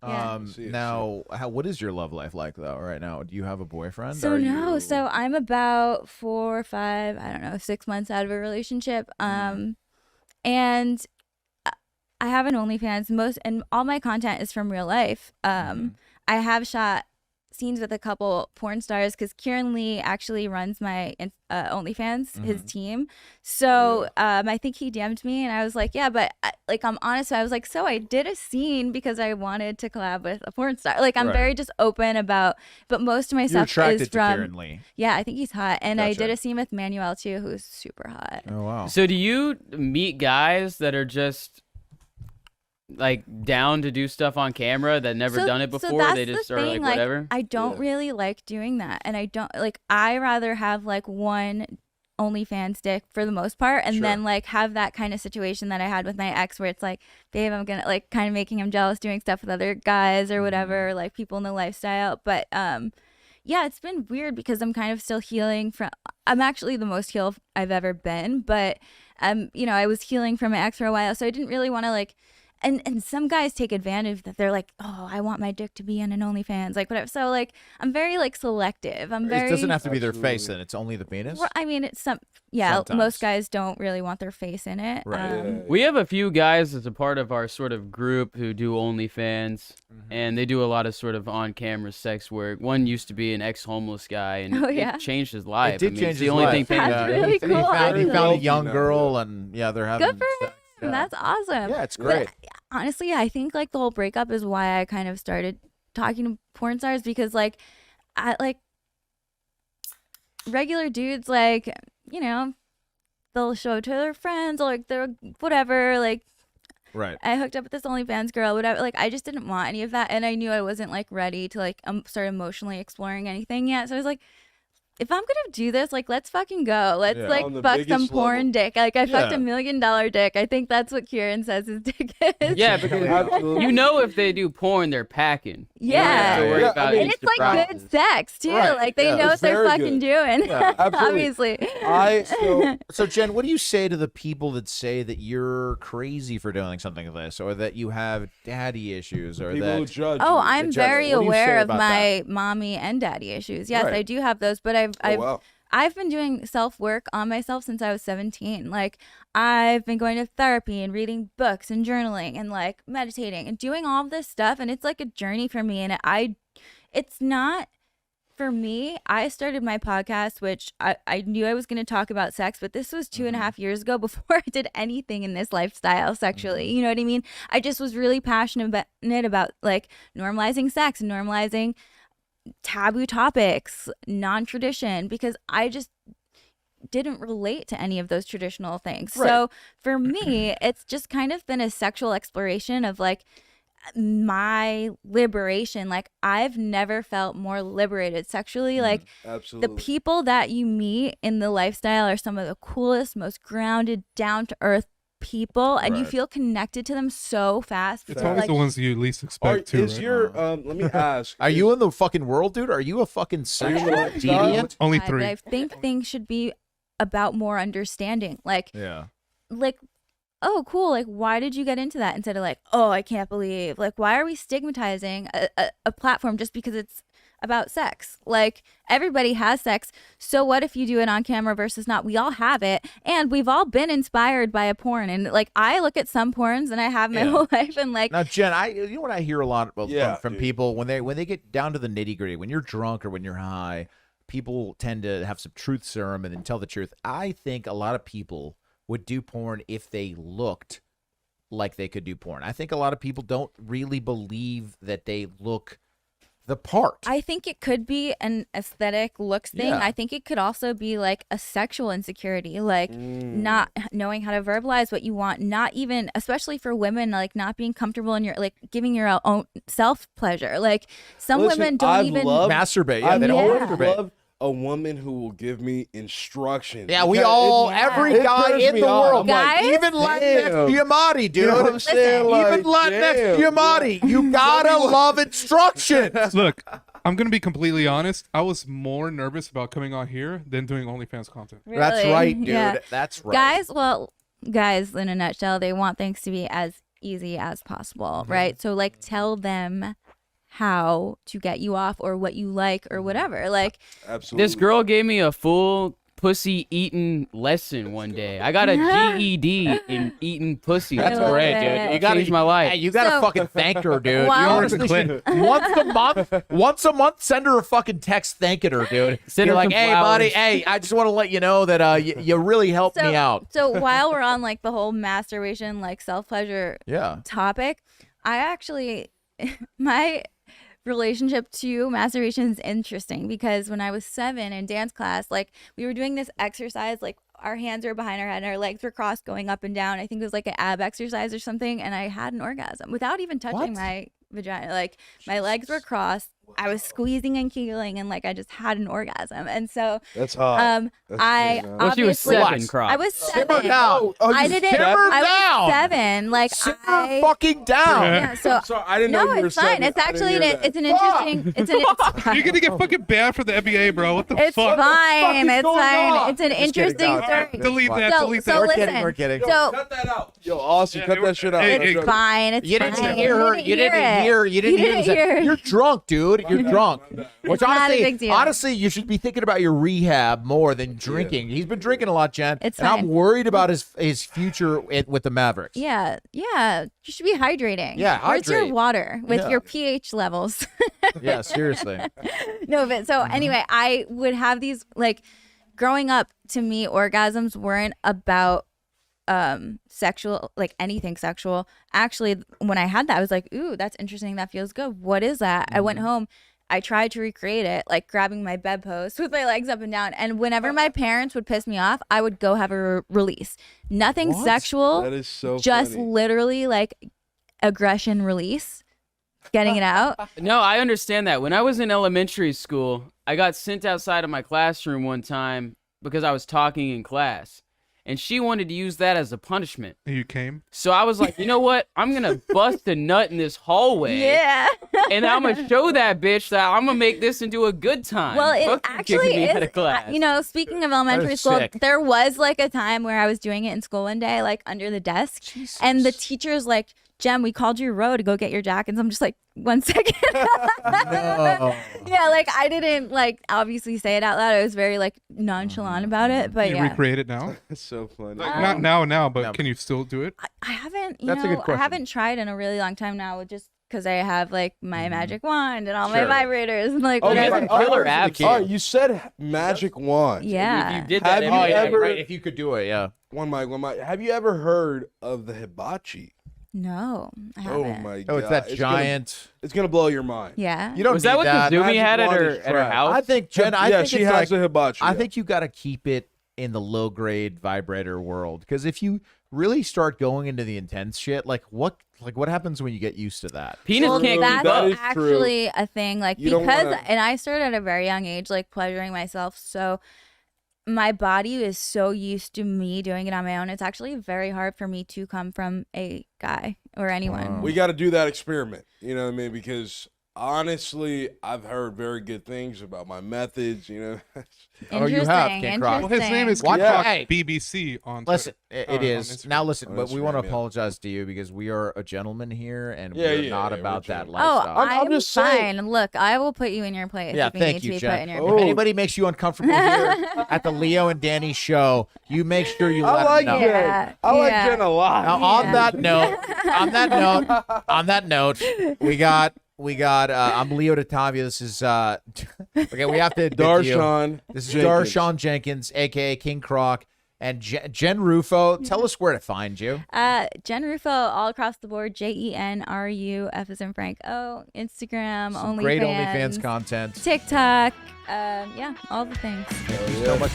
Yeah. Now, what is your love life like though right now? Do you have a boyfriend? So no, so I'm about 4 or 5, I don't know, 6 months out of a relationship. And I have an OnlyFans. And all my content is from real life. I have shot scenes with a couple porn stars because Kieran Lee actually runs my OnlyFans, his team. So I think he DM'd me and I was like, yeah, but like I'm honest. I was like, so I did a scene because I wanted to collab with a porn star. Like I'm very just open about, but most of my stuff is from Kieran Lee. Yeah, I think he's hot. And I did a scene with Manuel too, who's super hot. Oh wow. So do you meet guys that are just like down to do stuff on camera that never done it before? That's they just the are thing, like whatever. I don't really like doing that, and I don't like. I rather have like one OnlyFans dick for the most part, and then like have that kind of situation that I had with my ex, where it's like, babe, I'm gonna like kind of making him jealous, doing stuff with other guys or whatever, like people in the lifestyle. But yeah, it's been weird because I'm kind of still healing from. I'm actually the most healed I've ever been, but you know, I was healing from my ex for a while, so I didn't really want to like. And some guys take advantage that they're like, oh, I want my dick to be in an OnlyFans, like whatever. So like, I'm very like selective. It doesn't have to be their face, then it's only the penis. I mean, it's sometimes. Most guys don't really want their face in it. Right. We have a few guys as a part of our sort of group who do OnlyFans, and they do a lot of sort of on-camera sex work. One used to be an ex-homeless guy, and it changed his life. It did change it's the his only life. thing. That's really cool. He found a young girl, and they're having. Good for him. Yeah. That's awesome. Yeah, it's great. But honestly, I think like the whole breakup is why I kind of started talking to porn stars, because like I like regular dudes, like, you know, they'll show it to their friends or like they're whatever, like I hooked up with this OnlyFans girl, whatever. Like I just didn't want any of that, and I knew I wasn't like ready to like start emotionally exploring anything yet. So I was like, if I'm gonna do this, like, let's fucking go. Let's like fuck some porn dick. Like I fucked $1 million dick. I think that's what Kieran says his dick is. Yeah, because you know, if they do porn, they're packing. Yeah, and it's like good sex too. Like they know what they're fucking doing. Yeah, Obviously. So Jen, what do you say to the people that say that you're crazy for doing something like this, or that you have daddy issues, or people that who judge Oh, you. I'm very aware of my mommy and daddy issues. Yes, I do have those, but I've been doing self-work on myself since I was 17. Like I've been going to therapy and reading books and journaling and like meditating and doing all of this stuff, and it's like a journey for me. And it's not for me. I started my podcast, which I knew I was going to talk about sex, but this was 2.5 years ago, before I did anything in this lifestyle sexually. You know what I mean? I just was really passionate about like normalizing sex and normalizing taboo topics, non-tradition, because I just didn't relate to any of those traditional things. So for me, it's just kind of been a sexual exploration of like my liberation. Like I've never felt more liberated sexually. Like the people that you meet in the lifestyle are some of the coolest, most grounded, down-to-earth people, and you feel connected to them so fast. It's always the ones you least expect to. Let me ask. Are you in the fucking world, dude? Are you a fucking sexual deviant? Only 3. But I think things should be about more understanding. Like, oh, cool. Like, why did you get into that? Instead of like, oh, I can't believe. Like, why are we stigmatizing a platform just because it's about sex? Like, everybody has sex. So what if you do it on camera versus not? We all have it, and we've all been inspired by a porn. And like, I look at some porns, and I have my whole life, and like, now Jen, you know what I hear a lot from people when they get down to the nitty gritty, when you're drunk or when you're high, people tend to have some truth serum and then tell the truth. I think a lot of people would do porn if they looked like they could do porn. I think a lot of people don't really believe that they look the part. I think it could be an aesthetic looks thing. I think it could also be like a sexual insecurity, like not knowing how to verbalize what you want, not even, especially for women, like not being comfortable in your, like giving your own self pleasure. Like some women don't even masturbate. Yeah, they don't masturbate. A woman who will give me instructions. Yeah, we all, every guy in the world, guys? even Latinx Giamatti, dude. You know what I'm saying? Even Latinx Giamatti, you gotta love instructions. Look, I'm gonna be completely honest. I was more nervous about coming on here than doing OnlyFans content. That's right, dude. That's right. Guys, in a nutshell, they want things to be as easy as possible, right? So like tell them how to get you off or what you like or whatever. Like, absolutely. This girl gave me a full pussy eating lesson one day. I got a GED in eating pussy. That's great, dude. You gotta change my life. Hey, you gotta fucking thank her, dude. Wow. You honestly should, once a month, send her a fucking text thanking her, dude. Send You're her like, some hey, flowers. buddy, hey, I just want to let you know that you really helped me out. So while we're on like the whole masturbation, like self-pleasure topic, I actually, my relationship to masturbation is interesting because when I was 7 in dance class, like we were doing this exercise, like our hands were behind our head and our legs were crossed going up and down. I think it was like an ab exercise or something, and I had an orgasm without even touching my vagina. Like my legs were crossed, I was squeezing and kegling, and like I just had an orgasm. And so that's hot. I well, she was 7, Croc. I was 7. Down. I didn't. I was 7. Like Simmer fucking down. Yeah. So sorry, I didn't know no, you were it's fine. 7. It's actually it's an interesting. It's You're gonna get fucking banned from the NBA, bro. What the It's fuck? fine. It's going fine. on? It's an interesting story. Delete that. So, Delete so that. listen. We're kidding. So Cut that out. Yo, Austin, cut that shit out. it's fine. It's You fine. didn't hear her. You didn't hear. You didn't didn't hear. hear. You're drunk, dude. You're drunk. Which Not a big deal. honestly, you should be thinking about your rehab more than drinking. He's been drinking a lot, Jen. It's and fine. I'm worried about his future with the Mavericks. Yeah. You should be hydrating. Yeah, Where's your hydrate. water with Yeah. your pH levels? Yeah, seriously. No, but so anyway, I would have these like growing up. To me, orgasms weren't about sexual, like anything sexual. Actually, when I had that, I was like, ooh, that's interesting. That feels good. What is that? I went home. I tried to recreate it, like grabbing my bedpost with my legs up and down. And whenever my parents would piss me off, I would go have a release. Nothing sexual. That is so just funny. literally like aggression release, getting it out. No, I understand that. When I was in elementary school, I got sent outside of my classroom one time because I was talking in class. And she wanted to use that as a punishment. You came? So I was like, you know what? I'm going to bust a nut in this hallway. Yeah. And I'm going to show that bitch that I'm going to make this into a good time. Well, it Fuck you kicking actually me out is, of class. you know, speaking of elementary is school, sick. there was like a time where I was doing it in school one day, like under the desk. And the teacher's like, Jem, we called you row to go get your jackets. I'm just like, 1 second. No. Yeah, like I didn't like obviously say it out loud. I was very like nonchalant about it. But Can you yeah. recreate it now? That's so funny. Not now, but can you still do it? I haven't, you That's a know, good question. I haven't tried in a really long time now, just because I have like my magic wand and all my vibrators and like Okay, whatever. killer abs. all right, you said magic wand. Yeah. You did Have that. you Oh, yeah, ever- right. If you could do it, yeah. One mic. Have you ever heard of the hibachi? No, I Oh haven't. my god. Oh, it's that giant. It's gonna blow your mind. Yeah. You don't Was need that what that. the Zoomy Magic had at wand her, is at her trash. house? I think, Jen, I yeah, think she it's has like, a hibachi. I think you got to keep it in the low grade vibrator world, because if you really start going into the intense shit, like what happens when you get used to that? Penis Well, can't that's keep up. That is true. actually a thing. Like You don't because wanna- and I started at a very young age, like pleasuring myself. So my body is so used to me doing it on my own. It's actually very hard for me to come from a guy or anyone. We got to do that experiment. You know what I mean? Because honestly, I've heard very good things about my methods. You know. Oh, you have, Interesting. King Croc. Well, his name is Watch King Croc Hey. BBC on Twitter. Listen, it on is. Instagram. Now listen, On but we want to Instagram, yeah. apologize to you because we are a gentleman here and Yeah, we're yeah, not yeah, about we're that gentlemen. Oh, lifestyle. I'm I'm just fine. saying. Look, I will put you in your place Yeah, if you thank need you, to be put in Jen. your Oh. If place. anybody makes you uncomfortable here at the Leo and Danny show, you make sure you I let like them know. Yeah. I like Yeah. Jen a lot. Now, on that note, we got I'm Leo Dottavio. This is okay, we have to admit to you. Darshawn. This is Jenkins. Darshawn Jenkins, aka King Croc, and Jen Rufo. Tell us where to find you. Jen Rufo, all across the board. JENRU, F as in Frank. Oh, Instagram, Some OnlyFans, great OnlyFans content. TikTok. Yeah, all the things. Thank you so much.